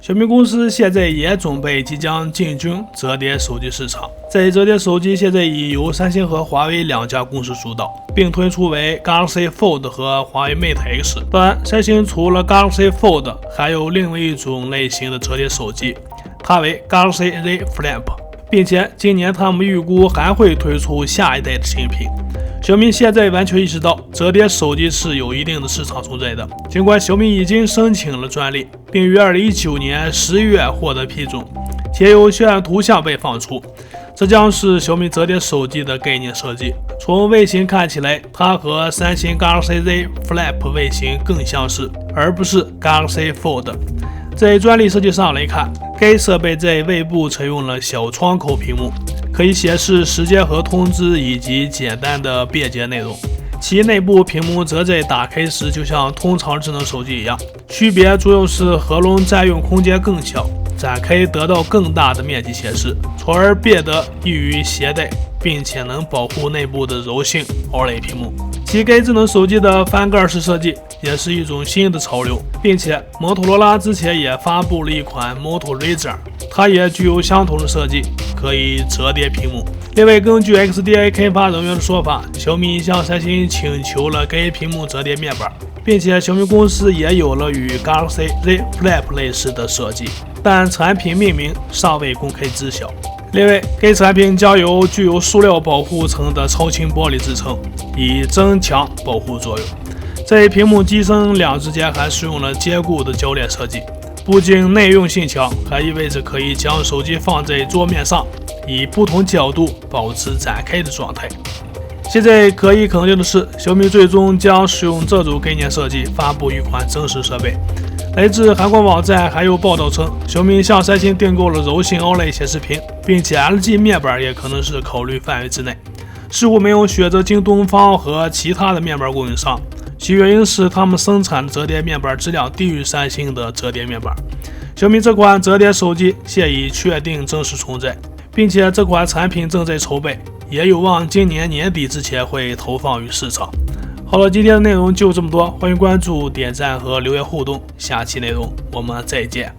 小米公司现在也准备即将进军折叠手机市场。在折叠手机现在已由三星和华为两家公司主导，并推出为 Galaxy Fold 和华为 Mate X。当然，三星除了 Galaxy Fold， 还有另外一种类型的折叠手机，它为 Galaxy Z Flip， 并且今年他们预估还会推出下一代的新品。小米现在完全意识到折叠手机是有一定的市场存在的，尽管小米已经申请了专利，并于2019年11月获得批准，且有渲染图像被放出。这将是小米折叠手机的概念设计。从外形看起来，它和三星 Galaxy Z Flip 外形更相似，而不是 Galaxy Fold。在专利设计上来看，该设备在外部采用了小窗口屏幕，可以显示时间和通知以及简单的便捷内容。其内部屏幕则在打开时就像通常智能手机一样，区别主要是合拢占用空间更小，展开得到更大的面积显示，从而变得易于携带，并且能保护内部的柔性 OLED 屏幕。其该智能手机的翻盖式设计也是一种新的潮流，并且摩托罗拉之前也发布了一款 Moto Razr， 它也具有相同的设计，可以折叠屏幕。另外，根据 XDA 开发人员的说法，小米向三星请求了该屏幕折叠面板，并且小米公司也有了与 Galaxy Z Flip 类似的设计，但产品命名尚未公开知晓。另外，该产品将有具有塑料保护层的超轻玻璃制成，以增强保护作用。在屏幕机身两之间还使用了坚固的铰链设计，不仅耐用性强，还意味着可以将手机放在桌面上，以不同角度保持展开的状态。现在可以肯定的是，小米最终将使用这种概念设计发布一款真实设备。来自韩国网站还有报道称，小米向三星订购了柔性 OLED 显示屏，并且 LG 面板也可能是考虑范围之内。似乎没有选择京东方和其他的面板供应商，其原因是他们生产的折叠面板质量低于三星的折叠面板。小米这款折叠手机现已确定正式存在，并且这款产品正在筹备，也有望今年年底之前会投放于市场。好了，今天的内容就这么多，欢迎关注、点赞和留言互动，下期内容我们再见。